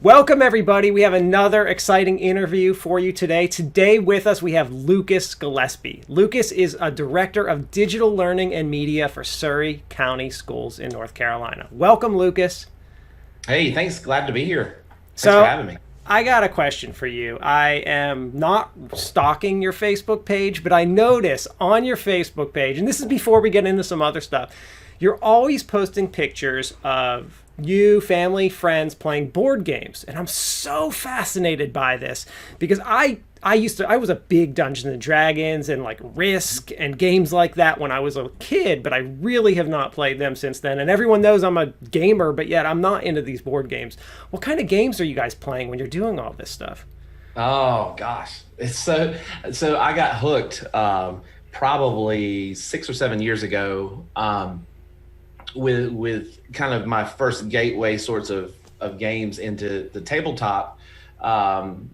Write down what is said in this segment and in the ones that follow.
Welcome, everybody. We have another exciting interview for you today. Today with us, we have Lucas Gillispie. Lucas is a director of digital learning and media for Surry County Schools in North Carolina. Welcome, Lucas. Hey, thanks. Glad to be here. Thanks for So, having me. I got a question for you. I am not stalking your Facebook page, but I notice on your Facebook page, and this is before we get into some other stuff, you're always posting pictures of you, family, friends playing board games. And I'm so fascinated by this because I was a big Dungeons and Dragons and like Risk and games like that when I was a kid, but I really have not played them since then. And everyone knows I'm a gamer, but yet I'm not into these board games. What kind of games are you guys playing when you're doing all this stuff? Oh gosh, it's so I got hooked probably 6 or 7 years ago with kind of my first gateway sorts of games into the tabletop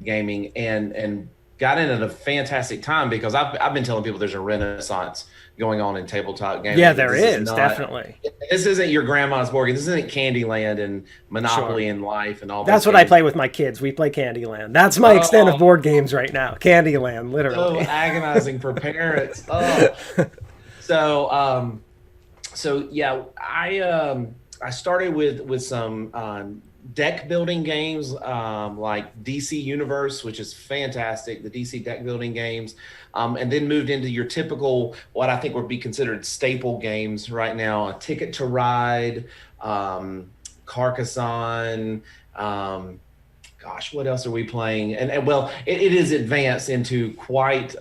gaming and got in at a fantastic time because I've been telling people there's a renaissance going on in tabletop gaming. Yeah, there is definitely. This isn't your grandma's board game. This isn't Candyland and Monopoly and Life and all that. That's what I play with my kids. We play Candyland. That's my extent of board games right now. Candyland, literally. So agonizing for parents. Oh. So yeah, I started with some deck building games like DC Universe, which is fantastic, the DC deck building games, and then moved into your typical, what I think would be considered staple games right now, a Ticket to Ride, Carcassonne, gosh, what else are we playing? And well, it is advanced into quite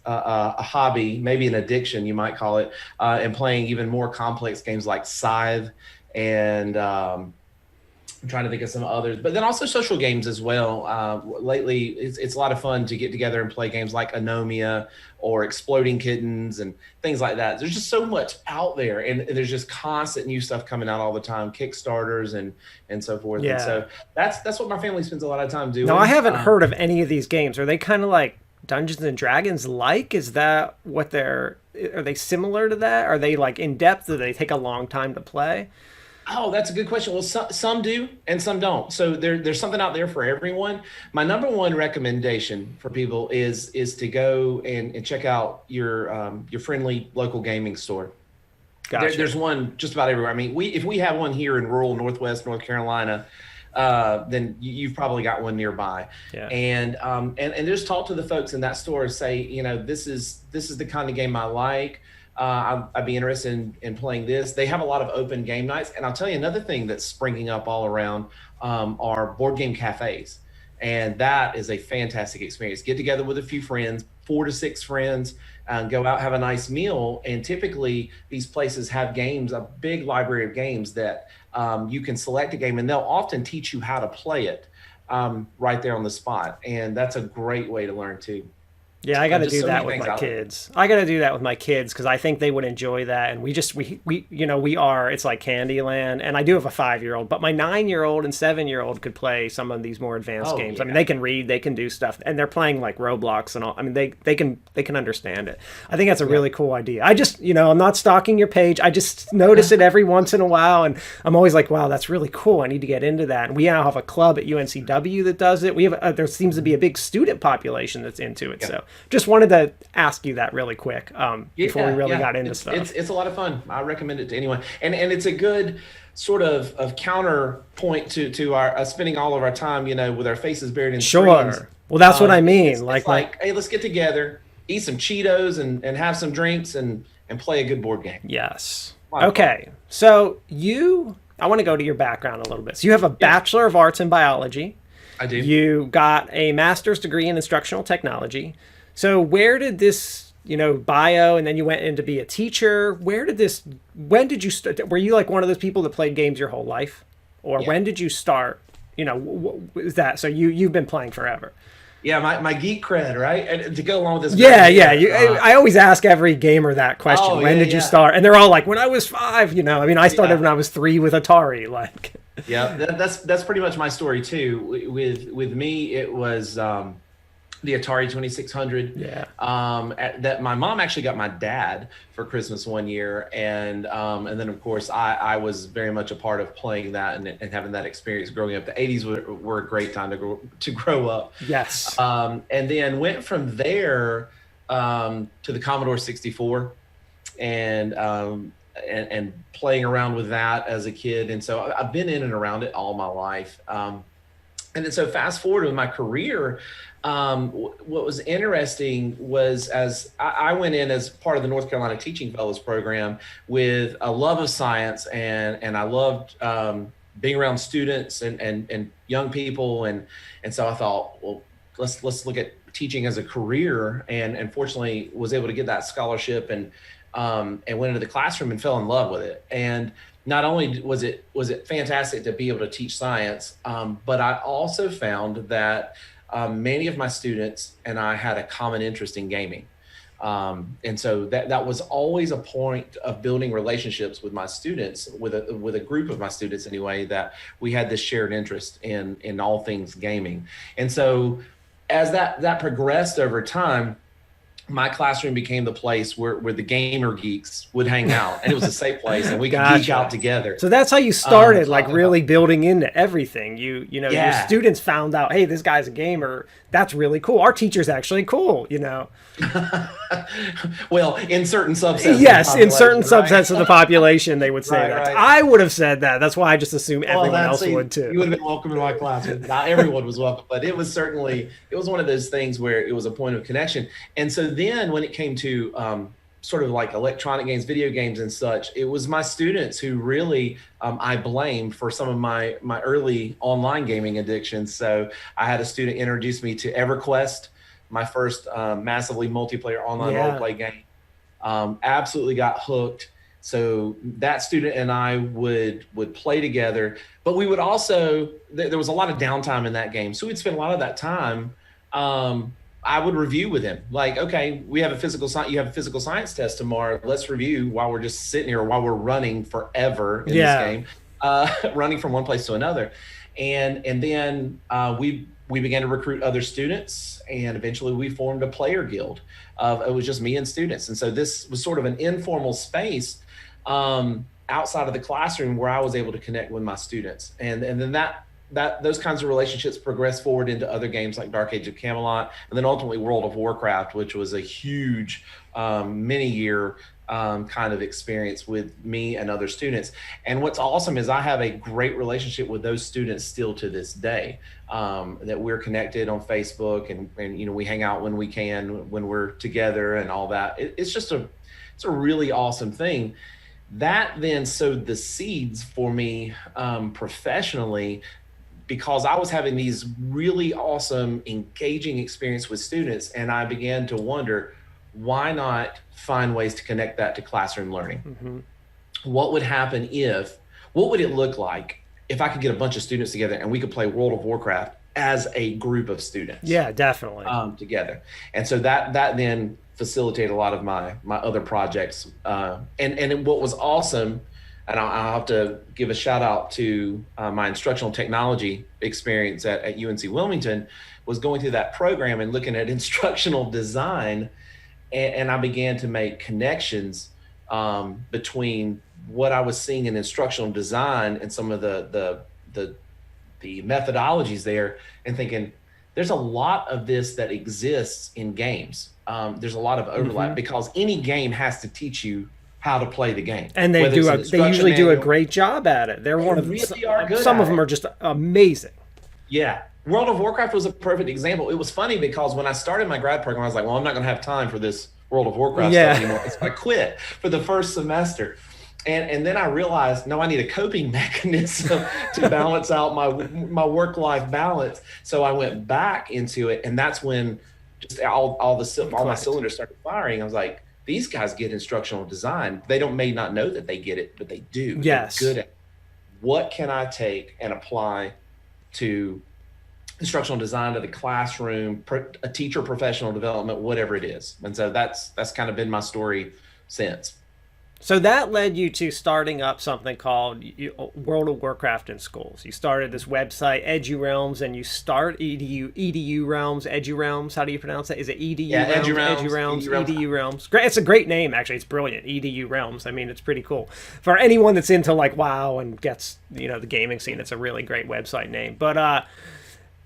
a hobby, maybe an addiction, you might call it, and playing even more complex games like Scythe and I'm trying to think of some others, but then also social games as well. Lately, it's a lot of fun to get together and play games like Anomia or Exploding Kittens and things like that. There's just so much out there, and there's just constant new stuff coming out all the time, Kickstarters and so forth. Yeah. And so that's what my family spends a lot of time doing. No, I haven't heard of any of these games. Are they kind of like Dungeons and Dragons like? Is that what are they similar to that? Are they like in depth? Do they take a long time to play? Oh, that's a good question. Well, some do and some don't. So there's something out there for everyone. My number one recommendation for people is to go and check out your friendly local gaming store. Gotcha. There's one just about everywhere. I mean, if we have one here in rural Northwest North Carolina, then you've probably got one nearby. Yeah. And just talk to the folks in that store. Say, this is the kind of game I like. I'd be interested in playing this. They have a lot of open game nights. And I'll tell you another thing that's springing up all around are board game cafes. And that is a fantastic experience. Get together with a few friends, 4 to 6 friends, go out, have a nice meal. And typically these places have games, a big library of games that you can select a game and they'll often teach you how to play it right there on the spot. And that's a great way to learn too. Yeah, I got to Just do so that many with things my out there. kids. I got to do that with my kids because I think they would enjoy that. And it's like Candyland. And I do have a 5-year-old, but my 9-year-old and 7-year-old could play some of these more advanced Oh, games. yeah. I mean, they can read, they can do stuff, and they're playing like Roblox and all. I mean, they can understand it. I think that's a really cool idea. I just, I'm not stalking your page. I just notice it every once in a while, and I'm always like, wow, that's really cool. I need to get into that. And we now have a club at UNCW that does it. We have there seems to be a big student population that's into it. Yeah. So just wanted to ask you that really quick before we really got into stuff. It's a lot of fun. I recommend it to anyone, and it's a good sort of counterpoint to our spending all of our time, with our faces buried in screens. Sure. Well, that's what I mean. It's like, hey, let's get together, eat some Cheetos, and have some drinks, and play a good board game. Yes. A lot of fun. Okay. So I want to go to your background a little bit. So you have a Bachelor of Arts in Biology. I do. You got a master's degree in instructional technology. So where did this, bio, and then you went in to be a teacher? When did you start? Were you like one of those people that played games your whole life? Or when did you start? Is that, so you've been playing forever? Yeah, my geek cred, right? And to go along with this. Yeah. I always ask every gamer that question. Oh, when yeah, did you yeah. start? And they're all like, when I was 5, I mean, I started when I was 3 with Atari. Like, Yeah, that's pretty much my story too. With me, it was the Atari 2600. Yeah. That my mom actually got my dad for Christmas one year, and then of course I was very much a part of playing that and having that experience growing up. The 80s were a great time to grow up. Yes. And then went from there to the Commodore 64, and playing around with that as a kid. And so I've been in and around it all my life. And then so fast forward with my career, what was interesting was, as I went in as part of the North Carolina Teaching Fellows program with a love of science, and I loved being around students and young people, and so I thought, well, let's look at teaching as a career, and fortunately was able to get that scholarship, and went into the classroom and fell in love with it. And not only was it fantastic to be able to teach science, but I also found that many of my students and I had a common interest in gaming. And so that was always a point of building relationships with my students, with a group of my students anyway, that we had this shared interest in all things gaming. And so as that progressed over time, my classroom became the place where the gamer geeks would hang out, and it was a safe place, and we could geek out together. So that's how you started, like really building into everything. You know, your students found out, hey, this guy's a gamer. That's really cool. Our teacher's actually cool, you know. Well, in certain subsets. Yes, in certain subsets of the population, they would say that. Right. I would have said that. That's why I just assume everyone else would too. You would have been welcome in my class. Not everyone was welcome, but it was one of those things where it was a point of connection. And so then when it came to sort of like electronic games, video games and such, it was my students who really I blamed for some of my early online gaming addictions. So I had a student introduce me to EverQuest, my first massively multiplayer online role play game. Absolutely got hooked. So that student and I would play together, but we would also, there was a lot of downtime in that game. So we'd spend a lot of that time. I would review with him, like, okay, you have a physical science test tomorrow. Let's review while we're just sitting here, while we're running forever in this game, running from one place to another. And then we began to recruit other students, and eventually we formed a player guild. It was just me and students. And so this was sort of an informal space outside of the classroom where I was able to connect with my students. And then those kinds of relationships progressed forward into other games like Dark Age of Camelot, and then ultimately World of Warcraft, which was a huge many-year kind of experience with me and other students. And what's awesome is I have a great relationship with those students still to this day, that we're connected on Facebook, and you know, we hang out when we can, when we're together and all that. It's a really awesome thing. That then sowed the seeds for me professionally, because I was having these really awesome, engaging experience with students, and I began to wonder, why not find ways to connect that to classroom learning? Mm-hmm. What would it look like if I could get a bunch of students together and we could play World of Warcraft as a group of students? Yeah, definitely. Together. And so that then facilitated a lot of my other projects. And what was awesome, and I'll have to give a shout out to my instructional technology experience at UNC Wilmington, was going through that program and looking at instructional design. And I began to make connections between what I was seeing in instructional design and some of the methodologies there, and thinking, there's a lot of this that exists in games. There's a lot of overlap, because any game has to teach you how to play the game, and they usually do a great job at it. They're one of some of them are just amazing. Yeah, World of Warcraft was a perfect example. It was funny because when I started my grad program, I was like, well, I'm not going to have time for this World of Warcraft stuff anymore. So I quit for the first semester. And then I realized, no, I need a coping mechanism to balance out my work-life balance. So I went back into it, and that's when just all my cylinders started firing. I was like, these guys get instructional design. They may not know that they get it, but they do. Yes. They're good at it. What can I take and apply to instructional design, to the classroom, a teacher professional development, whatever it is? And so that's kind of been my story since. So that led you to starting up something called World of Warcraft in schools. You started this website, EduRealms, and you start EDU Realms, EduRealms. How do you pronounce that? Is it EDU Yeah, Realms, EduRealms, EduRealms, EduRealms. EDU Realms? Great. It's a great name, actually. It's brilliant. EDU Realms. I mean, it's pretty cool for anyone that's into like WoW and gets the gaming scene. It's a really great website name. But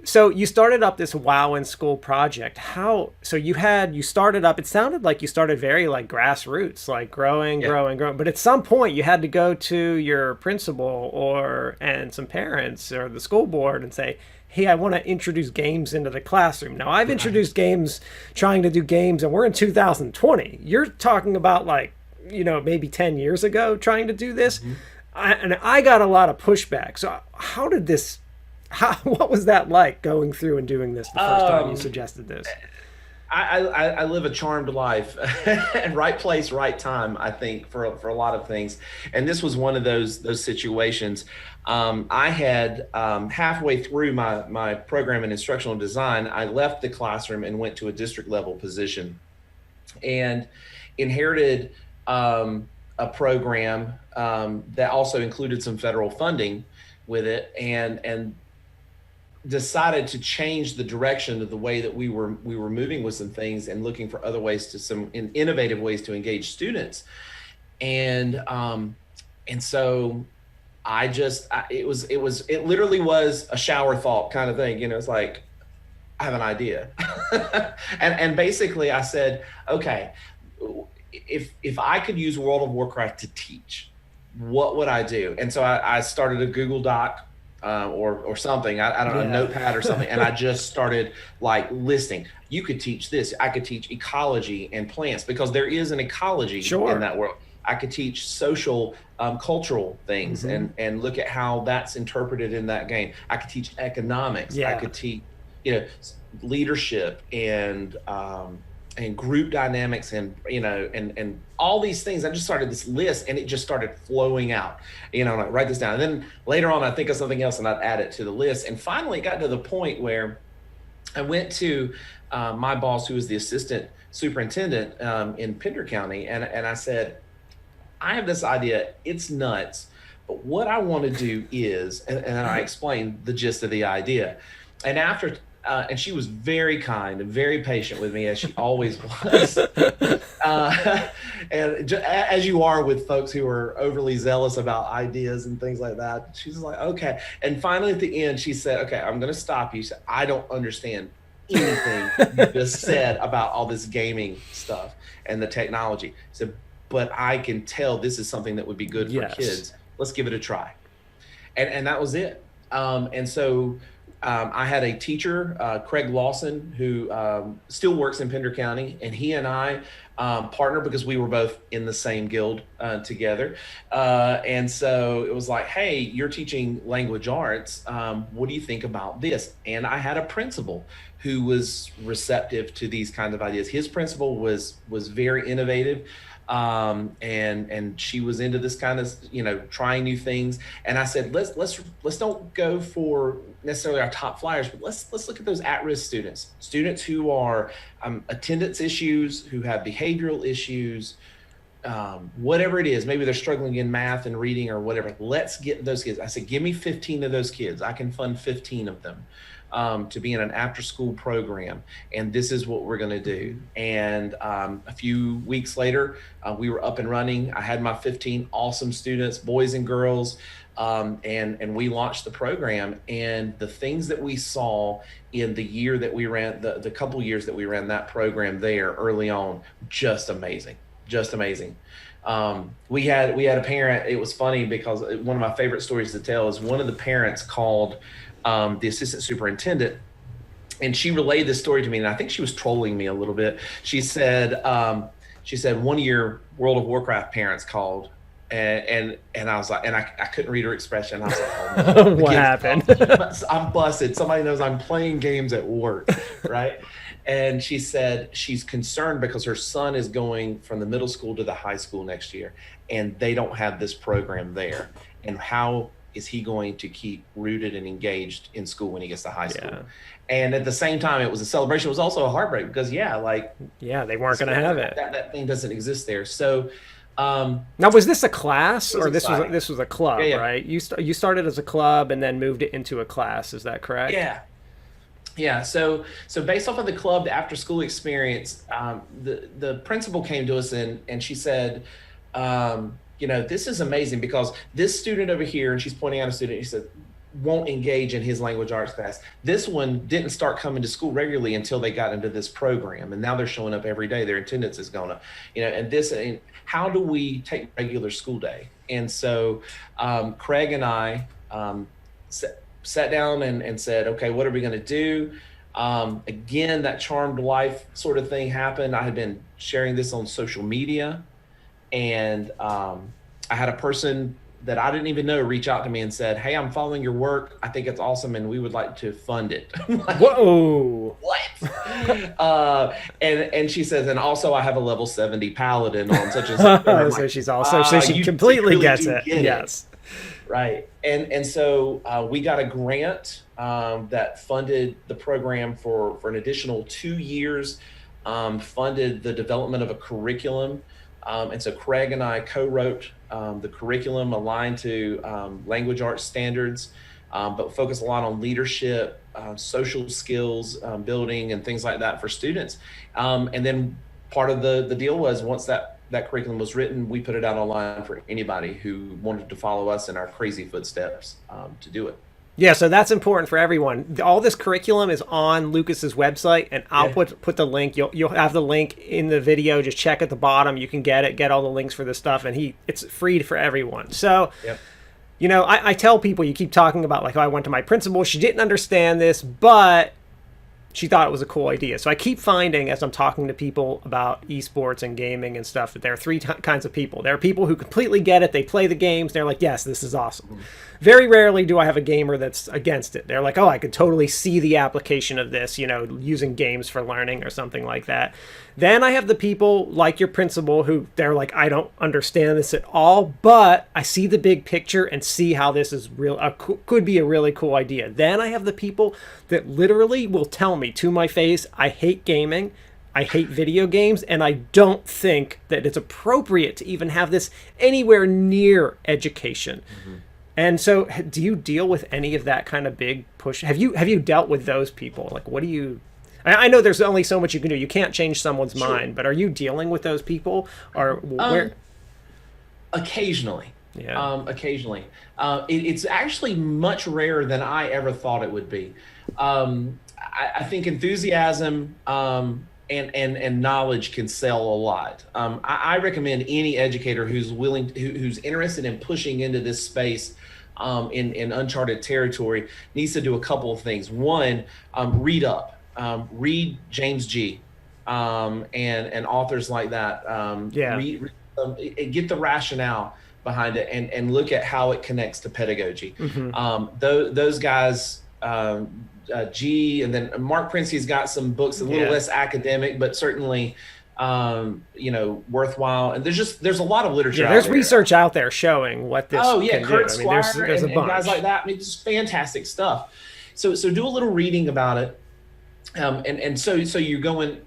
so you started up this WoW in School project. How? So you started up. It sounded like you started very like grassroots, like growing, Yeah. growing, growing. But at some point, you had to go to your principal and some parents or the school board and say, "Hey, I want to introduce games into the classroom." Now, I've introduced games, trying to do games, and we're in 2020. You're talking about like maybe 10 years ago trying to do this, and I got a lot of pushback. So how did this? What was that like going through and doing this the first time you Um, suggested this? I live a charmed life, and right place, right time. I think for a lot of things, and this was one of those situations. I had halfway through my program in instructional design, I left the classroom and went to a district level position, and inherited a program that also included some federal funding with it, and decided to change the direction of the way that we were moving with some things and looking for other ways to some innovative ways to engage students. And so it literally was a shower thought kind of thing. It's like, I have an idea. And basically I said, okay, if I could use World of Warcraft to teach, what would I do? And so I started a Google Doc, or something. I don't know, a Yeah. notepad or something. And I just started like listing. You could teach this. I could teach ecology and plants, because there is an ecology Sure. in that world. I could teach social, cultural things, and look at how that's interpreted in that game. I could teach economics. I Yeah. could teach, leadership and group dynamics, and all these things. I just started this list, and it just started flowing out. And I write this down, and then later on I think of something else and I'd add it to the list. And finally it got to the point where I went to my boss, who was the assistant superintendent in Pender County, and I said, I have this idea. It's nuts, but what I want to do is, and I explained the gist of the idea. And after and she was very kind and very patient with me, as she always was. And as you are with folks who are overly zealous about ideas and things like that, she's like, okay. And finally at the end, she said, okay, I'm going to stop you. She said, I don't understand anything you just said about all this gaming stuff and the technology. She said, but I can tell this is something that would be good for Yes. kids. Let's give it a try. And that was it. And so I had a teacher, Craig Lawson, who still works in Pender County, and he and I partnered because we were both in the same guild together. And so it was like, hey, you're teaching language arts. What do you think about this? And I had a principal who was receptive to these kinds of ideas. His principal was very innovative. And she was into this kind of, trying new things. And I said, let's don't go for necessarily our top flyers, but let's look at those at-risk students who are attendance issues, who have behavioral issues, whatever it is. Maybe they're struggling in math and reading or whatever. Let's get those kids. I said, give me 15 of those kids. I can fund 15 of them. To be in an after-school program, and this is what we're going to do. And a few weeks later, we were up and running. I had my 15 awesome students, boys and girls, and we launched the program. And the things that we saw in the year that we ran, the couple years that we ran that program there early on, just amazing, just amazing. We had a parent. It was funny because one of my favorite stories to tell is one of the parents called the assistant superintendent, and she relayed this story to me, and I think she was trolling me a little bit. She said one of your World of Warcraft parents called, and I was like, and I couldn't read her expression. I was like, oh, no. What happened? I'm busted. Somebody knows I'm playing games at work, right? And she said she's concerned because her son is going from the middle school to the high school next year, and they don't have this program there. And how is he going to keep rooted and engaged in school when he gets to high school? Yeah. And at the same time, it was a celebration. It was also a heartbreak because, They weren't going to have it. That thing doesn't exist there. So Now, was this a class It was or exciting. this was a Yeah, club, yeah, right? You started as a club and then moved it into a class. Is that correct? yeah. Yeah, so based off of the club, the after school experience, the principal came to us and she said, this is amazing because this student over here, and she's pointing out a student, she said, won't engage in his language arts class. This one didn't start coming to school regularly until they got into this program, and now they're showing up every day. Their attendance is going up, and how do we take regular school day? And so Craig and I sat down and said, okay, what are we going to do? Again, that charmed life sort of thing happened. I had been sharing this on social media, and I had a person that I didn't even know reach out to me and said, hey, I'm following your work. I think it's awesome, and we would like to fund it. Like, whoa! What? And she says, and also I have a level 70 paladin on such and such. And So like, she's also so she completely really gets it. Get Yes. it. Right. And so we got a grant that funded the program for an additional 2 years, funded the development of a curriculum. And so Craig and I co-wrote the curriculum aligned to language arts standards, but focus a lot on leadership, social skills building, and things like that for students. And then part of the deal was once that curriculum was written, we put it out online for anybody who wanted to follow us in our crazy footsteps to do it. Yeah, so that's important for everyone. All this curriculum is on Lucas's website, and I'll put the link. You'll have the link in the video. Just check at the bottom. You can get all the links for this stuff, and it's free for everyone. So, I tell people, you keep talking about like, oh, I went to my principal. She didn't understand this, but she thought it was a cool idea. So I keep finding, as I'm talking to people about esports and gaming and stuff, that there are three kinds of people. There are people who completely get it. They play the games. They're like, yes, this is awesome. Very rarely do I have a gamer that's against it. They're like, oh, I could totally see the application of this, using games for learning or something like that. Then I have the people like your principal who they're like, I don't understand this at all, but I see the big picture and see how this is could be a really cool idea. Then I have the people that literally will tell me to my face, I hate gaming, I hate video games, and I don't think that it's appropriate to even have this anywhere near education. Mm-hmm. And so, do you deal with any of that kind of big push? Have you dealt with those people? Like, what do you? I know there's only so much you can do. You can't change someone's mind, but are you dealing with those people, or where? Occasionally. Yeah. Occasionally. It's actually much rarer than I ever thought it would be. I think enthusiasm and knowledge can sell a lot. I recommend any educator who's interested in pushing into this space in uncharted territory needs to do a couple of things. One, read up. Read James G. And authors like that. Read get the rationale behind it and look at how it connects to pedagogy. Mm-hmm. Those guys, G, and then Mark Prinsky's got some books a little less academic, but certainly worthwhile. And there's a lot of literature. There's research out there showing what this. Oh yeah, can Kurt do. Squire there's a bunch. and guys like that. I mean, it's fantastic stuff. So do a little reading about it, and so you're going.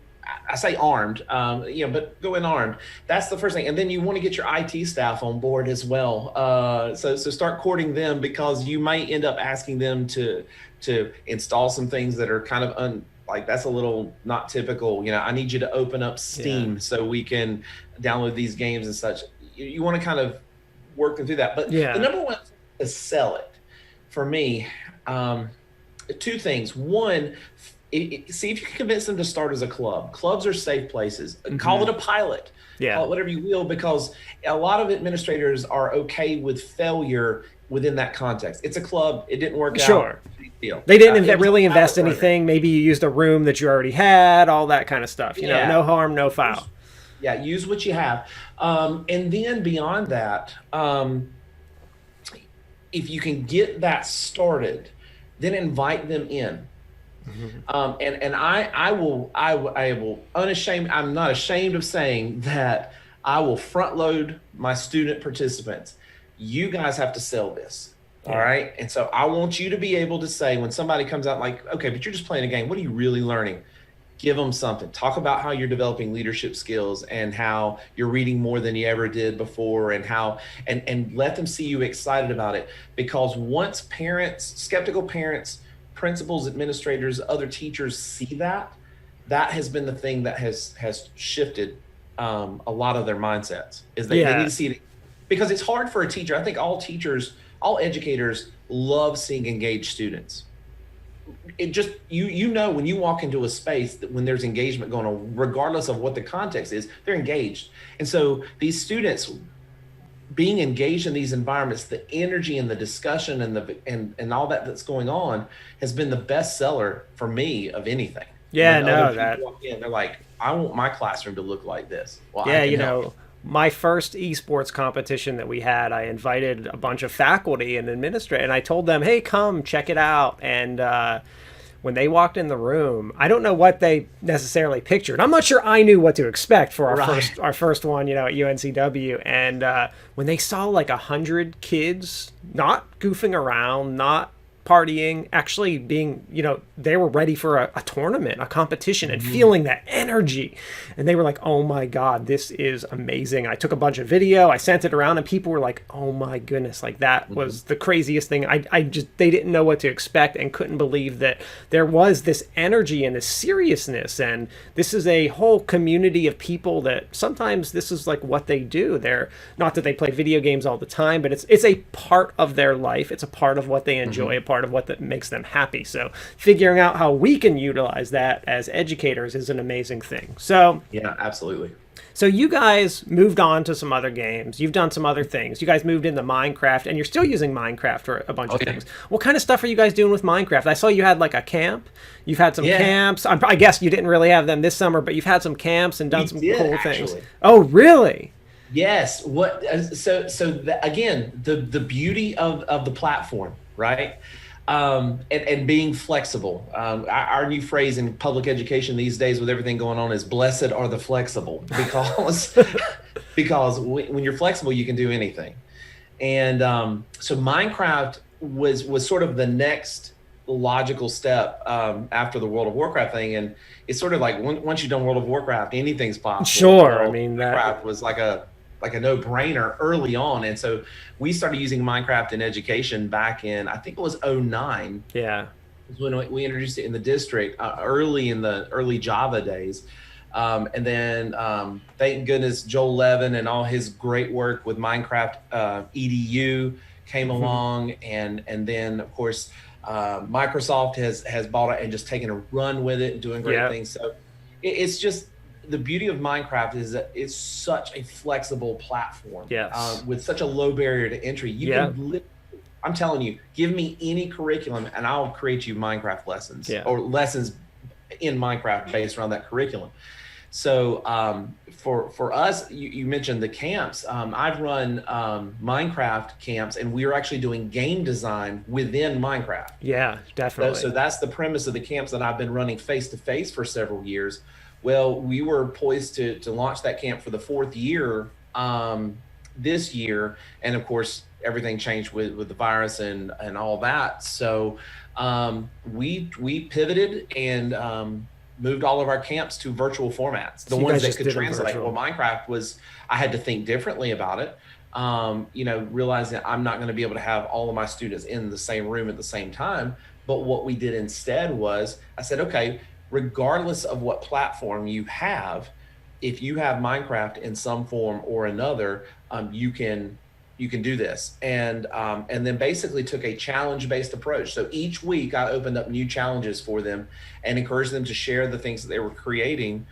I say armed, but go in armed. That's the first thing. And then you want to get your IT staff on board as well. So start courting them, because you might end up asking them to install some things that are kind of that's a little not typical. I need you to open up Steam so we can download these games and such. You want to kind of work them through that. But the number one is sell it. For me, two things. One, see if you can convince them to start as a club. Clubs are safe places. Mm-hmm. Call it a pilot. Call it whatever you will, because a lot of administrators are okay with failure within that context. It's a club. It didn't work out. Sure. They didn't really invest anything. Maybe you used a room that you already had, all that kind of stuff. No harm, no foul. Use what you have. And then beyond that, if you can get that started, then invite them in. Mm-hmm. And I will unashamed. I'm not ashamed of saying that I will front load my student participants. You guys have to sell this. All right. And so I want you to be able to say, when somebody comes out like, okay, but you're just playing a game, what are you really learning? Give them something. Talk about how you're developing leadership skills and how you're reading more than you ever did before, and how and let them see you excited about it. Because once parents, skeptical parents, principals, administrators, other teachers see that, that has been the thing that has shifted a lot of their mindsets. Is they need to see it, because it's hard for a teacher. I think all teachers, all educators love seeing engaged students. It just, you know, when you walk into a space that when there's engagement going on, regardless of what the context is, they're engaged. And so these students being engaged in these environments, the energy and the discussion and all that that's going on has been the best seller for me of anything. Yeah, when no, other that people walk in, they're like, I want my classroom to look like this. Well, yeah, I can you help. know, my first esports competition that we had, I invited a bunch of faculty and administrators, and I told them, "Hey, come check it out." And when they walked in the room, I don't know what they necessarily pictured. I'm not sure I knew what to expect for our first one, you know, at UNCW. And when they saw like 100 kids not goofing around, not partying, actually being, you know, they were ready for a tournament, a competition, and feeling that energy. And they were like, oh my God, this is amazing. I took a bunch of video, I sent it around, and people were like, oh my goodness, like that was the craziest thing. I just, they didn't know what to expect and couldn't believe that there was this energy and this seriousness. And this is a whole community of people that sometimes this is like what they do. They're not that they play video games all the time, but it's a part of their life. It's a part of what they enjoy, a part of what that makes them happy. So figuring out how we can utilize that as educators is an amazing thing. So Yeah, absolutely. so you guys moved on to some other games. You've done some other things. You guys moved into Minecraft, and you're still using Minecraft for a bunch of things. What kind of stuff are you guys doing with Minecraft? I saw you had like a camp. You've had some camps. I guess you didn't really have them this summer, but you've had some camps and done some cool things. Oh, really? Yes. Again, the beauty of the platform, right? And being flexible. Our new phrase in public education these days, with everything going on, is "blessed are the flexible," because when you're flexible, you can do anything. And so Minecraft was sort of the next logical step after the World of Warcraft thing, and it's sort of like once you've done World of Warcraft, anything's possible. Sure, I mean Minecraft was like a no-brainer early on. And so we started using Minecraft in education back in, I think it was 2009. Yeah. When we introduced it in the district, early in the early Java days. And then thank goodness Joel Levin and all his great work with Minecraft EDU came along. And then of course, Microsoft has bought it and just taken a run with it and doing great things. So it's just, the beauty of Minecraft is that it's such a flexible platform. Yes. With such a low barrier to entry. You can I'm telling you, give me any curriculum and I'll create you Minecraft lessons or lessons in Minecraft based around that curriculum. So for us, you mentioned the camps. I've run Minecraft camps, and we are actually doing game design within Minecraft. Yeah, definitely. So that's the premise of the camps that I've been running face-to-face for several years. Well, we were poised to launch that camp for the 4th year this year. And of course, everything changed with the virus and all that. So we pivoted and moved all of our camps to virtual formats, the ones that could translate. Well, Minecraft was, I had to think differently about it. Realizing I'm not going to be able to have all of my students in the same room at the same time. But what we did instead was I said, okay, regardless of what platform you have, if you have Minecraft in some form or another, you can do this. And then basically took a challenge-based approach. So each week I opened up new challenges for them and encouraged them to share the things that they were creating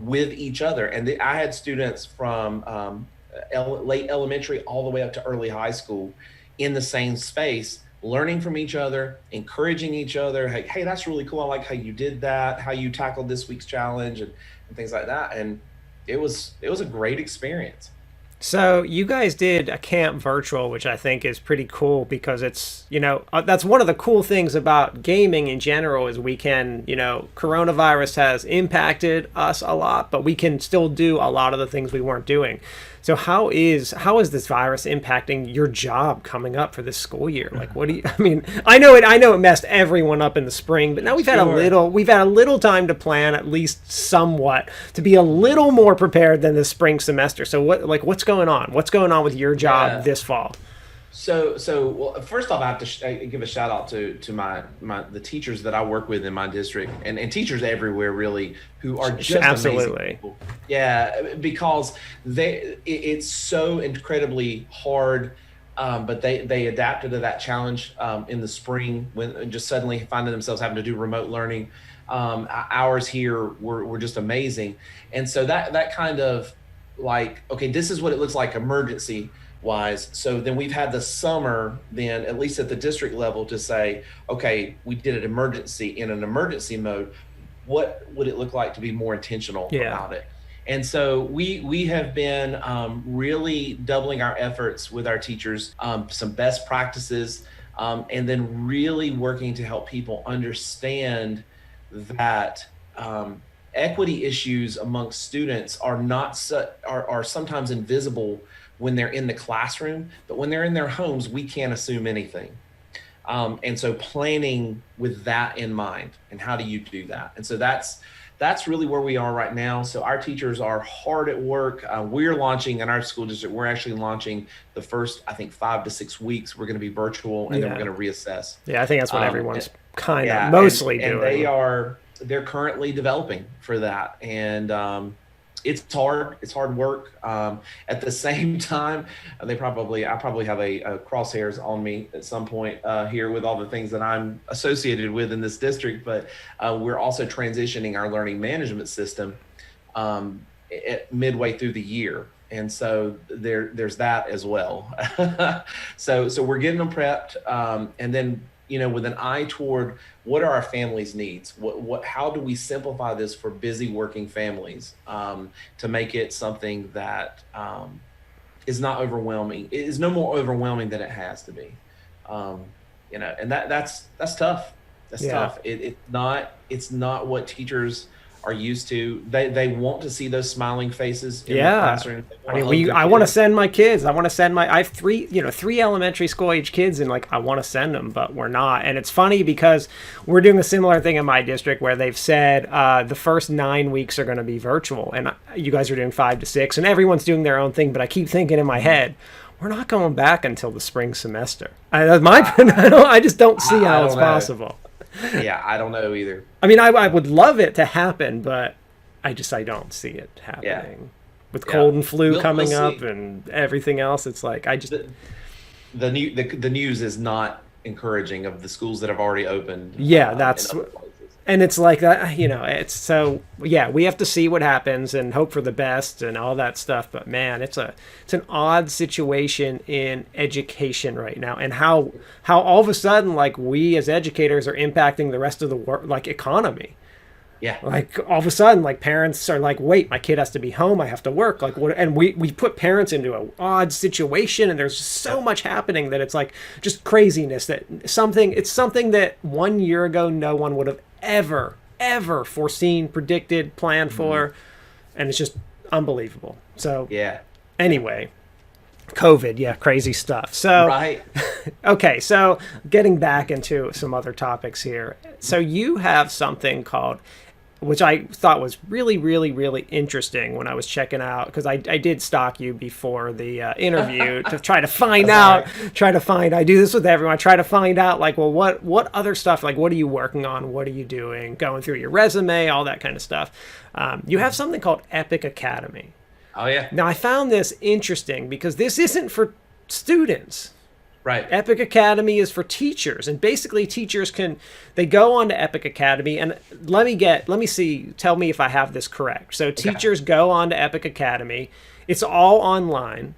with each other. And I had students from late elementary all the way up to early high school in the same space, learning from each other, encouraging each other. Hey, that's really cool. I like how you did that, how you tackled this week's challenge and things like that. And it was a great experience. So you guys did a camp virtual, which I think is pretty cool because it's, that's one of the cool things about gaming in general is we can, coronavirus has impacted us a lot, but we can still do a lot of the things we weren't doing. So how is this virus impacting your job coming up for this school year? Like, what do you? I mean, I know it messed everyone up in the spring, but now we've had a little time to plan, at least somewhat, to be a little more prepared than the spring semester. So what's going on? What's going on with your job this fall? So well, first off, I have to give a shout out to the teachers that I work with in my district, and teachers everywhere really, who are just amazing people. Yeah, because it's so incredibly hard, but they adapted to that challenge in the spring when just suddenly finding themselves having to do remote learning. Hours here were just amazing, and so that kind of like, okay, this is what it looks like emergency wise. So then we've had the summer then, at least at the district level, to say, okay, we did an emergency mode. What would it look like to be more intentional about it? And so we have been really doubling our efforts with our teachers, some best practices, and then really working to help people understand that equity issues amongst students are sometimes invisible when they're in the classroom, but when they're in their homes, we can't assume anything. And so planning with that in mind, and how do you do that? And so that's really where we are right now. So our teachers are hard at work. We're launching in our school district, we're actually launching the first, I think, 5 to 6 weeks, we're going to be virtual, and then we're going to reassess. Yeah, I think that's what everyone's kind of mostly doing. And they're currently developing for that. And it's hard work. At the same time, I probably have a crosshairs on me at some point here with all the things that I'm associated with in this district, but we're also transitioning our learning management system at midway through the year. And so there's that as well. So we're getting them prepped. And then, with an eye toward what are our families' needs? How do we simplify this for busy working families to make it something that is not overwhelming? It is no more overwhelming than it has to be. And that's tough. That's tough. It's not what teachers are used to. They want to see those smiling faces in the classroom. I mean, I want to send my kids. I have three elementary school age kids, and I want to send them, but we're not. And it's funny because we're doing a similar thing in my district where they've said the first 9 weeks are going to be virtual, and you guys are doing 5 to 6, and everyone's doing their own thing. But I keep thinking in my head, we're not going back until the spring semester. I just don't see how it's possible. Yeah, I don't know either. I mean, I would love it to happen, but I don't see it happening. Yeah. With cold and flu coming up and everything else, it's like the news is not encouraging of the schools that have already opened. Yeah, and it's like that. It's so we have to see what happens and hope for the best and all that stuff. But man, it's an odd situation in education right now, and how all of a sudden we as educators are impacting the rest of the economy. Yeah. All of a sudden, parents are like, wait, my kid has to be home. I have to work. What? And we put parents into an odd situation, and there's so much happening that it's just craziness. It's something that 1 year ago no one would have ever foreseen, predicted, planned for, and it's just unbelievable. So anyway, COVID, crazy stuff. So right. Okay, so getting back into some other topics here. So you have something called, which I thought was really, really, really interesting when I was checking out, because I did stalk you before the interview to try to find out, I do this with everyone, I try to find out, what other stuff, what are you working on, what are you doing, going through your resume, all that kind of stuff. You have something called Epic Academy. Oh, yeah. Now, I found this interesting because this isn't for students. Right. Epic Academy is for teachers, and basically teachers they go on to Epic Academy, and let me see, tell me if I have this correct. So teachers go on to Epic Academy. It's all online.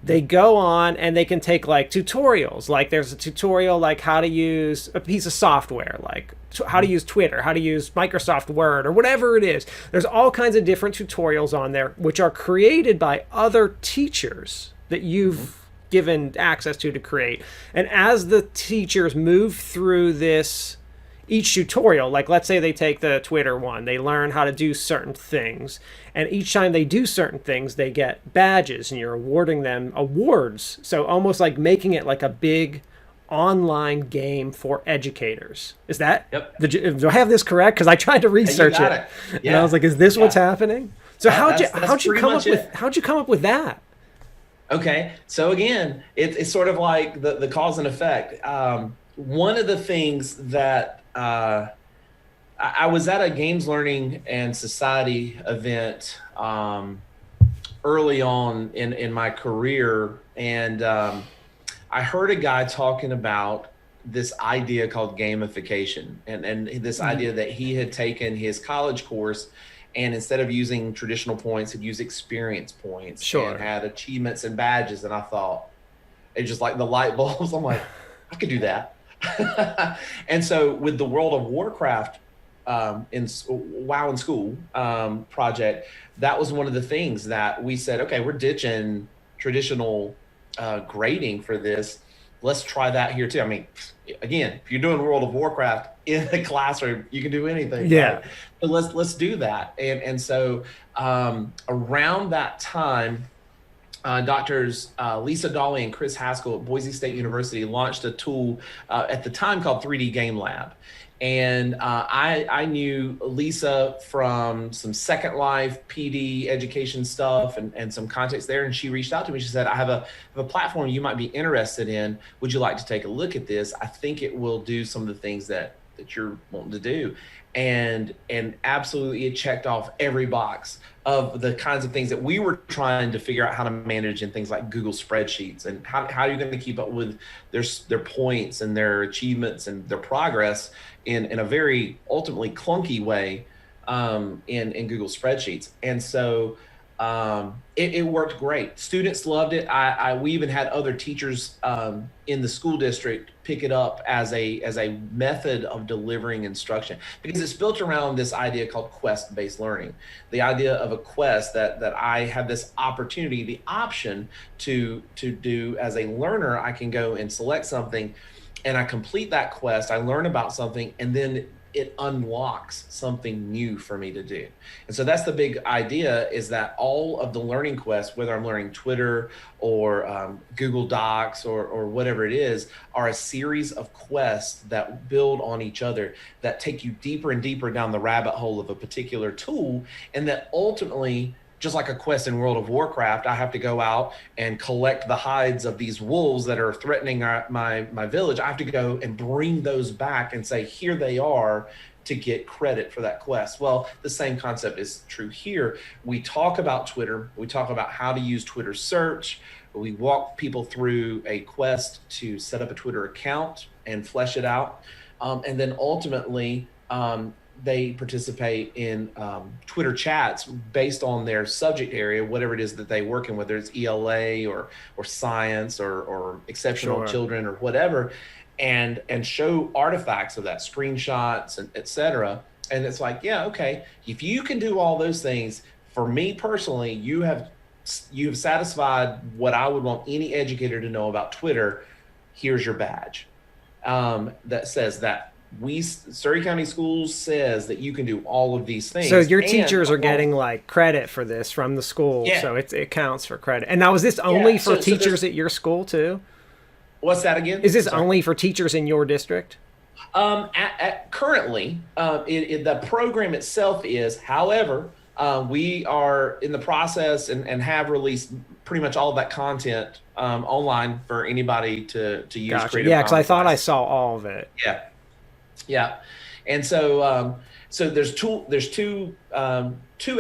They go on and they can take tutorials. There's a tutorial how to use a piece of software, how to use Twitter, how to use Microsoft Word, or whatever it is. There's all kinds of different tutorials on there, which are created by other teachers that you've given access to create. And as the teachers move through this each tutorial, like let's say they take the Twitter one, they learn how to do certain things, and each time they do certain things, they get badges, and you're awarding them awards. So almost like making it like a big online game for educators. Is that? Yep. Do I have this correct? Because I tried to research it, and I was like, "Is this what's happening?" So how'd you come up with that? Okay, so again, it's sort of like the cause and effect. One of the things that I was at a Games Learning and Society event early on in my career, and I heard a guy talking about this idea called gamification, and this idea that he had taken his college course, and instead of using traditional points, he'd use experience points and had achievements and badges. And I thought, it just like the light bulbs. I'm like, I could do that. And so with the World of Warcraft in WoW in School project, that was one of the things that we said, okay, we're ditching traditional grading for this. Let's try that here too. I mean, again, if you're doing World of Warcraft in the classroom, you can do anything. Yeah. Right? But let's do that. And so around that time, Doctors Lisa Dolly and Chris Haskell at Boise State University launched a tool at the time called 3D Game Lab. And I knew Lisa from some Second Life PD education stuff and some context there. And she reached out to me. She said, I have a platform you might be interested in. Would you like to take a look at this? I think it will do some of the things that you're wanting to do. And absolutely, it checked off every box of the kinds of things that we were trying to figure out how to manage in things like Google spreadsheets, and how are you going to keep up with their points and their achievements and their progress in a very ultimately clunky way in Google spreadsheets. And so it worked great. Students loved it. We even had other teachers in the school district pick it up as a method of delivering instruction, because it's built around this idea called quest-based learning. The idea of a quest that I have this opportunity, the option to do as a learner. I can go and select something, and I complete that quest. I learn about something, and then it unlocks something new for me to do. And so that's the big idea, is that all of the learning quests, whether I'm learning Twitter or Google Docs or whatever it is, are a series of quests that build on each other, that take you deeper and deeper down the rabbit hole of a particular tool. And that ultimately, just like a quest in World of Warcraft, I have to go out and collect the hides of these wolves that are threatening my village. I have to go and bring those back and say, here they are, to get credit for that quest. Well, the same concept is true here. We talk about Twitter. We talk about how to use Twitter search. We walk people through a quest to set up a Twitter account and flesh it out. And then ultimately, they participate in Twitter chats based on their subject area, whatever it is that they work in, whether it's ELA or science or exceptional children or whatever, and show artifacts of that, screenshots and et cetera. And it's like, yeah, okay, if you can do all those things, for me personally, you have satisfied what I would want any educator to know about Twitter. Here's your badge that says that Surry County Schools says that you can do all of these things. So your teachers are getting like credit for this from the school, so it counts for credit. And now, is this only for teachers at your school too? What's that again? Is this only for teachers in your district? Currently, the program itself is. However, we are in the process and have released pretty much all of that content online for anybody to use. Gotcha. Yeah, because I thought I saw all of it. Yeah, and so there's two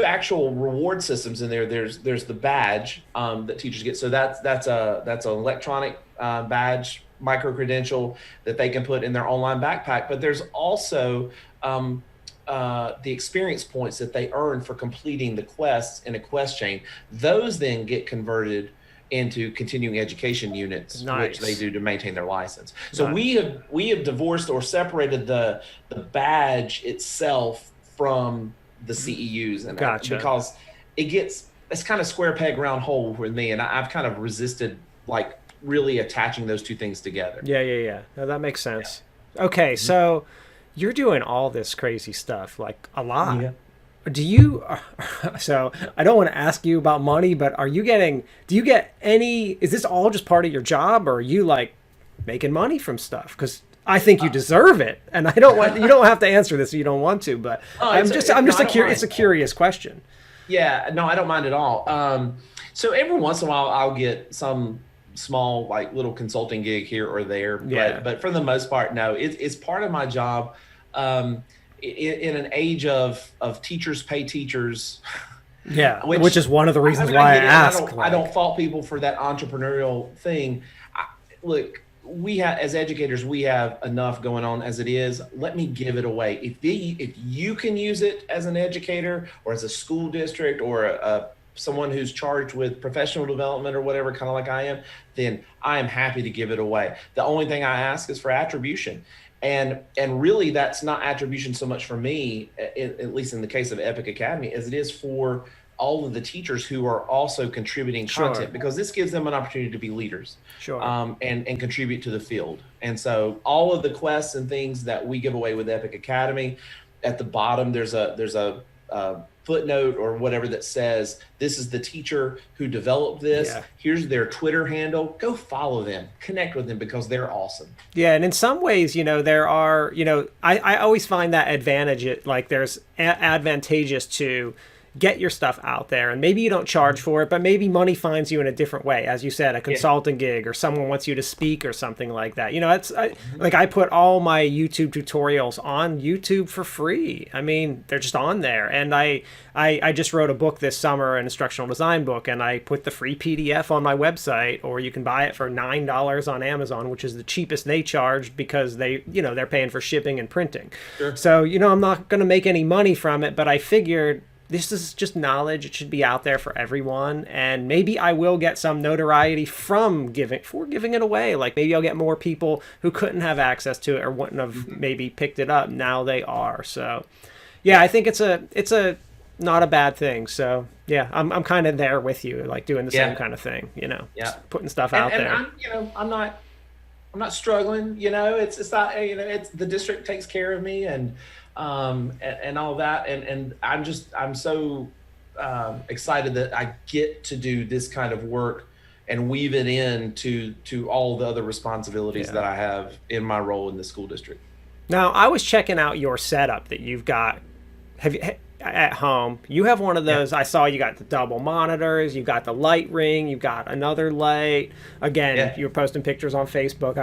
actual reward systems in there. There's the badge that teachers get. So that's an electronic badge, micro credential that they can put in their online backpack. But there's also the experience points that they earn for completing the quests in a quest chain. Those then get converted into continuing education units, which they do to maintain their license. So we have divorced or separated the badge itself from the CEUs, and because it's kind of square peg round hole with me, and I've kind of resisted like really attaching those two things together. Yeah. No, that makes sense. Okay, so you're doing all this crazy stuff, like a lot. Yeah. Do you, so I don't want to ask you about money, but do you get any, is this all just part of your job, or are you like making money from stuff? Because I think you deserve it. And I don't want, you don't have to answer this if you don't want to, but it's a curious question. Yeah, no, I don't mind at all. So every once in a while I'll get some small, like little consulting gig here or there, but for the most part, no, it's part of my job. In an age of teachers pay teachers. Yeah, which is one of the reasons why I ask. I don't fault people for that entrepreneurial thing. Look, as educators, we have enough going on as it is. Let me give it away. If you can use it as an educator or as a school district or someone who's charged with professional development or whatever, kind of like I am, then I am happy to give it away. The only thing I ask is for attribution. And really, that's not attribution so much for me, at least in the case of Epic Academy, as it is for all of the teachers who are also contributing content, because this gives them an opportunity to be leaders, and contribute to the field. And so all of the quests and things that we give away with Epic Academy, at the bottom there's a footnote or whatever that says, this is the teacher who developed this. Yeah. Here's their Twitter handle. Go follow them, connect with them, because they're awesome. Yeah. And in some ways, there are, I always find that there's advantageous to get your stuff out there, and maybe you don't charge for it, but maybe money finds you in a different way. As you said, a consulting gig, or someone wants you to speak or something like that. I put all my YouTube tutorials on YouTube for free. I mean, they're just on there. And I just wrote a book this summer, an instructional design book, and I put the free PDF on my website, or you can buy it for $9 on Amazon, which is the cheapest they charged, because they're paying for shipping and printing. Sure. So, I'm not going to make any money from it, but I figured this is just knowledge. It should be out there for everyone. And maybe I will get some notoriety from giving it away. Like maybe I'll get more people who couldn't have access to it or wouldn't have maybe picked it up. Now they are. So yeah, I think it's a not a bad thing. So yeah, I'm kind of there with you, like doing the same kind of thing, just putting stuff out there. I'm not struggling, it's not, it's the district takes care of me, and all that. And I'm so excited that I get to do this kind of work and weave it into all the other responsibilities that I have in my role in the school district. Now, I was checking out your setup that you've got. At home, you have one of those. I saw you got the double monitors, you got the light ring, you got another light. Again, you were posting pictures on Facebook.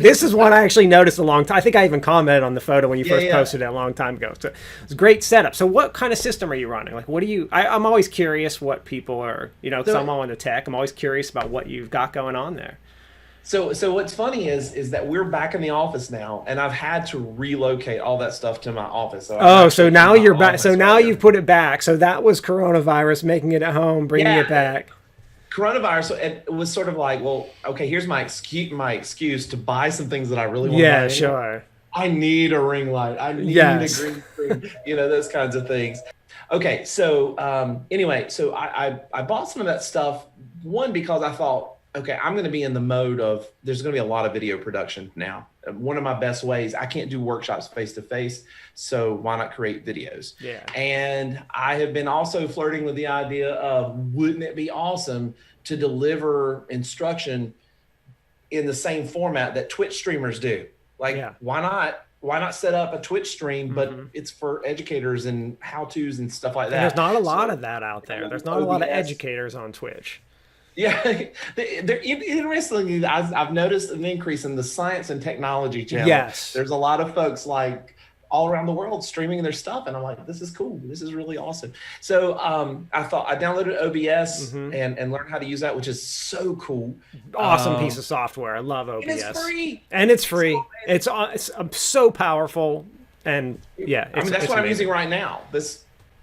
This is one I actually noticed a long time. I think I even commented on the photo when you first posted it a long time ago. So it's a great setup. So what kind of system are you running? Like, what do you? I'm always curious what people are. Because I'm all into tech. I'm always curious about what you've got going on there. So what's funny is that we're back in the office now, and I've had to relocate all that stuff to my office. So now you're back. So now you've put it back. So that was coronavirus making it at home, bringing it back. Coronavirus, it was sort of like, well, okay, here's my excuse to buy some things that I really want to buy. Yeah, sure. I need a ring light. I need a green screen. Those kinds of things. Okay, so anyway, so I bought some of that stuff. One, because I thought, okay, I'm going to be in the mode of, there's going to be a lot of video production now. One of my best ways, I can't do workshops face-to-face, so why not create videos? Yeah. And I have been also flirting with the idea of, wouldn't it be awesome to deliver instruction in the same format that Twitch streamers do? Like, why not set up a Twitch stream, but it's for educators and how-tos and stuff like that. And there's not a lot of that out there. There's not a lot of educators on Twitch. Yeah, interestingly, I've noticed an increase in the science and technology channel. Yes, there's a lot of folks like all around the world streaming their stuff, and I'm like, this is cool. This is really awesome. So I thought I downloaded OBS and learned how to use that, which is so cool. Awesome piece of software. I love OBS. And it's free. It's so powerful, and that's what I'm using right now.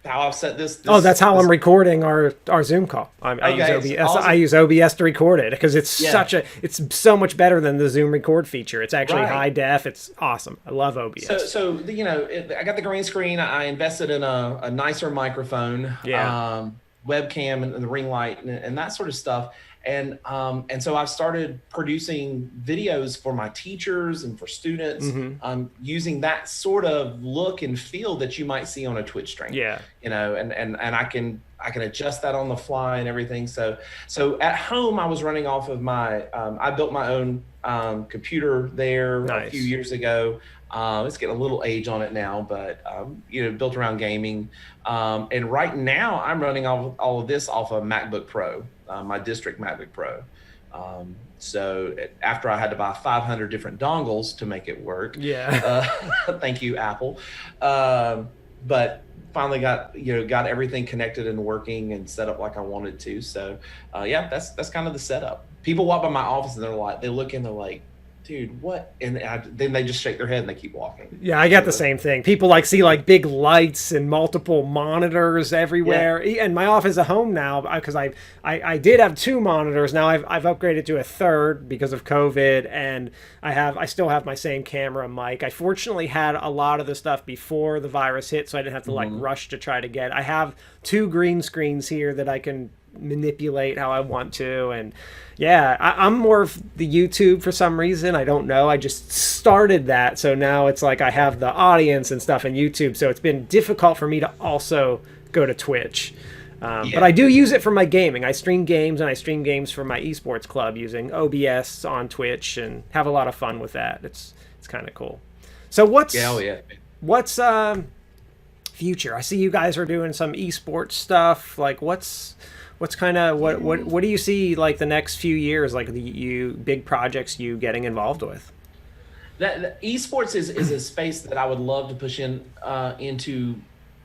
How I've set this. That's how I'm recording our Zoom call. I use OBS. Awesome. I use OBS to record it because it's it's so much better than the Zoom record feature. It's actually high def. It's awesome. I love OBS. So I got the green screen. I invested in a nicer microphone, webcam, and the ring light, and that sort of stuff. And so I've started producing videos for my teachers and for students, using that sort of look and feel that you might see on a Twitch stream. Yeah. And I can adjust that on the fly and everything. So at home, I was running off of my I built my own computer there a few years ago. It's getting a little age on it now, but built around gaming. And right now, I'm running all of this off a MacBook Pro, my district MacBook Pro. So after I had to buy 500 different dongles to make it work, thank you, Apple. But finally got everything connected and working and set up like I wanted to. So that's kind of the setup. People walk by my office and they look in, they're like, dude, what? And then they just shake their head and they keep walking. Yeah, I got the same thing. People see big lights and multiple monitors everywhere. Yeah. And my office at home now, because I did have 2 monitors. Now I've upgraded to a 3rd because of COVID, and I still have my same camera and mic. I fortunately had a lot of the stuff before the virus hit, so I didn't have to rush to try to get. I have 2 green screens here that I can manipulate how I want to. And I'm more of the YouTube for some reason. I don't know. I just started that. So now it's I have the audience and stuff in YouTube. So it's been difficult for me to also go to Twitch. But I do use it for my gaming. I stream games, and I stream games for my esports club using OBS on Twitch and have a lot of fun with that. It's kind of cool. So what's future? I see you guys are doing some esports stuff. What's kind of what do you see the next few years, the big projects you getting involved with? That esports is a space that I would love to push into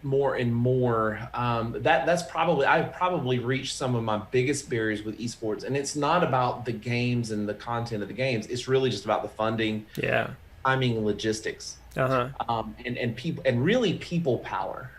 more and more. I've probably reached some of my biggest barriers with esports, and it's not about the games and the content of the games. It's really just about the funding, timing, logistics, and people, and really people power.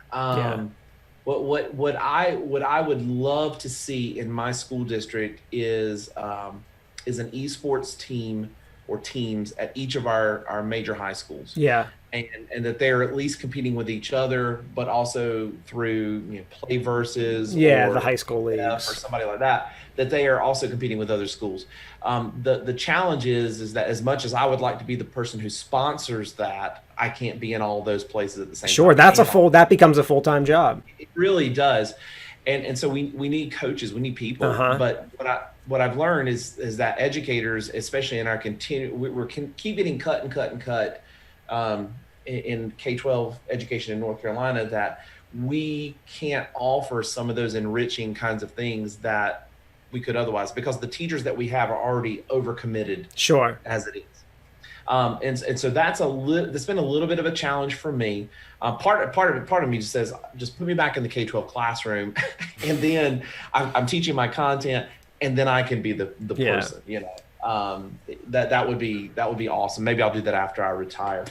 What I would love to see in my school district is an esports team or teams at each of our major high schools. Yeah. And that they're at least competing with each other, but also through play versus the high school leagues or somebody like that they are also competing with other schools. The challenge is that as much as I would like to be the person who sponsors that, I can't be in all those places at the same time. Sure, that becomes a full-time job. It really does. And so we need coaches, we need people. But what I've learned is that educators, especially in our we're keep getting cut in K-12 education in North Carolina, that we can't offer some of those enriching kinds of things that we could otherwise, because the teachers that we have are already overcommitted. Sure. As it is. And so that's been a little bit of a challenge for me. Part of me just says, just put me back in the K-12 classroom, and then I'm teaching my content, and then I can be the person. That would be awesome. Maybe I'll do that after I retire.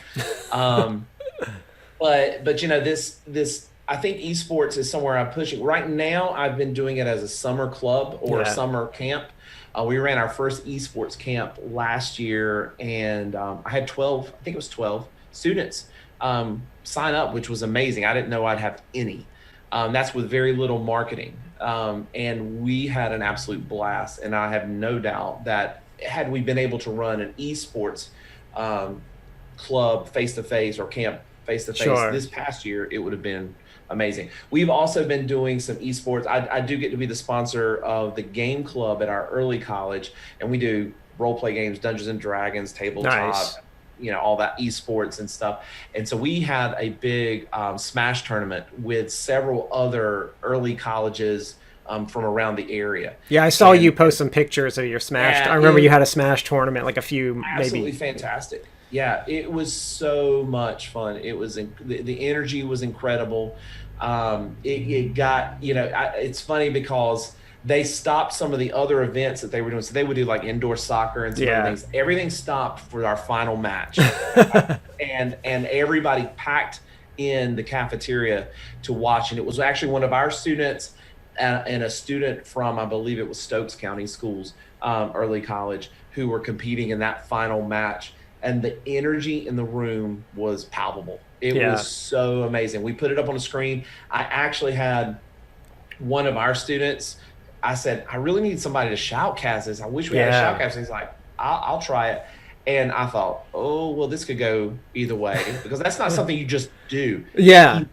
But this I think esports is somewhere I'm pushing right now. I've been doing it as a summer club or a summer camp. We ran our first esports camp last year, and I had 12 students sign up, which was amazing. I didn't know I'd have any. That's with very little marketing. And we had an absolute blast. And I have no doubt that had we been able to run an esports club face-to-face or camp face-to-face this past year, it would have been amazing. We've also been doing some esports. I do get to be the sponsor of the game club at our early college, and we do role play games, Dungeons and Dragons, tabletop, all that esports and stuff. And so we had a big Smash tournament with several other early colleges from around the area. Yeah, I saw you post some pictures of your Smash. I remember you had a Smash tournament, absolutely fantastic. Yeah, it was so much fun. It was the energy was incredible. It got it's funny because they stopped some of the other events that they were doing. So they would do indoor soccer and some other things. Everything stopped for our final match, and everybody packed in the cafeteria to watch. And it was actually one of our students and a student from, I believe it was Stokes County Schools, early college, who were competing in that final match. And the energy in the room was palpable. It was so amazing. We put it up on the screen. I actually had one of our students, I said, I really need somebody to shoutcast this. I wish we had a shoutcast. And he's like, I'll try it. And I thought, oh, well, this could go either way, because that's not something you just do. Yeah. He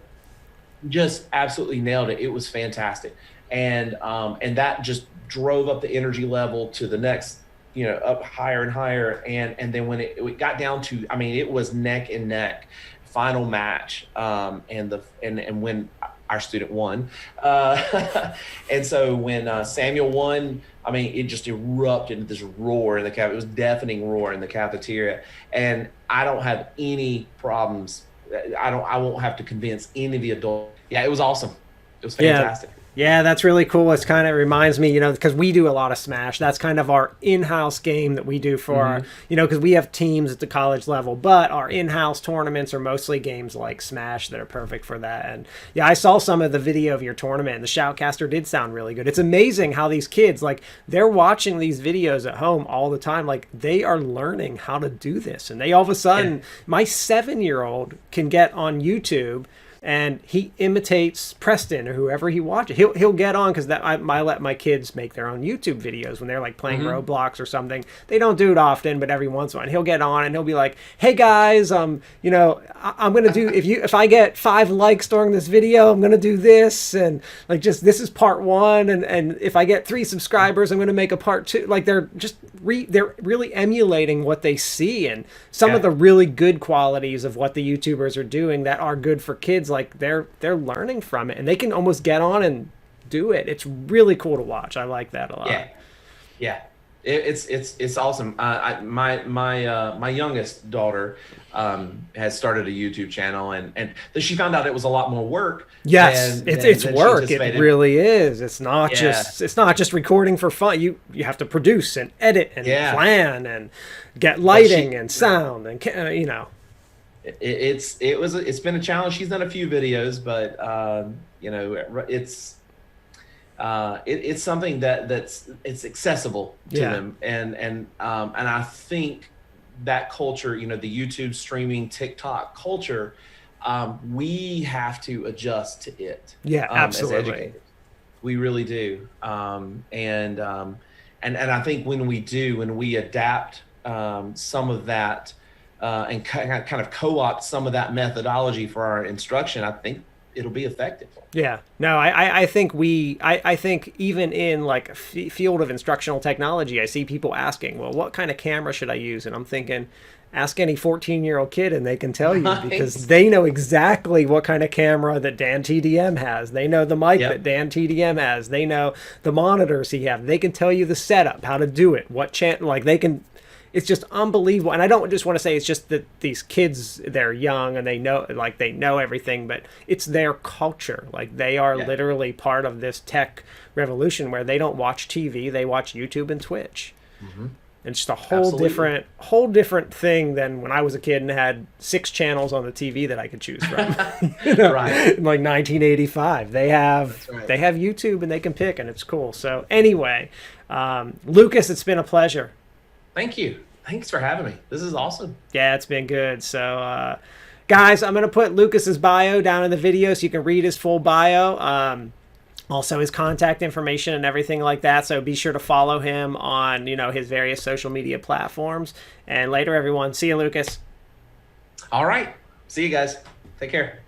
just absolutely nailed it. It was fantastic. And that just drove up the energy level to the next, up higher and higher. And then when it got down to, I mean, it was neck and neck, final match. And when our student won. And so when Samuel won, I mean, it just erupted into this roar in the cafeteria. It was deafening roar in the cafeteria. And I don't have any problems. I won't have to convince any of the adults. Yeah, it was awesome. It was fantastic. Yeah, that's really cool. It kind of reminds me, because we do a lot of Smash. That's kind of our in-house game that we do for our, because we have teams at the college level, but our in-house tournaments are mostly games like Smash that are perfect for that. And yeah, I saw some of the video of your tournament, and the shoutcaster did sound really good. It's amazing how these kids, like, they're watching these videos at home all the time. Like, they are learning how to do this. And they all of a sudden, my 7-year-old can get on YouTube and he imitates Preston or whoever he watches. He'll get on, because I let my kids make their own YouTube videos when they're like playing Roblox or something. They don't do it often, but every once in a while he'll get on and he'll be like, "Hey guys, I'm gonna do, if I get 5 likes during this video, I'm gonna do this, and like, just, this is part 1, and if I get 3 subscribers, I'm gonna make a part 2." Like, they're just they're really emulating what they see, and some of the really good qualities of what the YouTubers are doing that are good for kids. Like, they're learning from it, and they can almost get on and do it. It's really cool to watch. I like that a lot. Yeah. It's awesome. My youngest daughter has started a YouTube channel, and she found out it was a lot more work. Yes, it's work. It really is. It's not just recording for fun. You have to produce and edit and plan and get lighting and sound and It's been a challenge. She's done a few videos, but it's something it's accessible to them, and I think that culture, the YouTube streaming, TikTok culture, we have to adjust to it. Yeah, absolutely. As educators. We really do, and I think when we adapt some of that. And kind of co-opt some of that methodology for our instruction, I think it'll be effective. Yeah, no, I think I think even in like a field of instructional technology, I see people asking, well, what kind of camera should I use? And I'm thinking, ask any 14-year-old kid and they can tell you, because they know exactly what kind of camera that Dan TDM has. They know the mic that Dan TDM has. They know the monitors he has. They can tell you the setup, how to do it, what channel, like they can. It's just unbelievable. And I don't just want to say it's just that these kids, they're young and they know everything, but it's their culture. Like, they are literally part of this tech revolution where they don't watch TV, they watch YouTube and Twitch. And it's just a whole different thing than when I was a kid and had 6 channels on the TV that I could choose from. Right. In like 1985. They have YouTube and they can pick, and it's cool. So anyway, Lucas, it's been a pleasure. Thank you. Thanks for having me. This is awesome. Yeah, it's been good. So, guys, I'm going to put Lucas's bio down in the video so you can read his full bio. Also his contact information and everything like that. So be sure to follow him on, his various social media platforms. And later, everyone. See you, Lucas. All right. See you guys. Take care.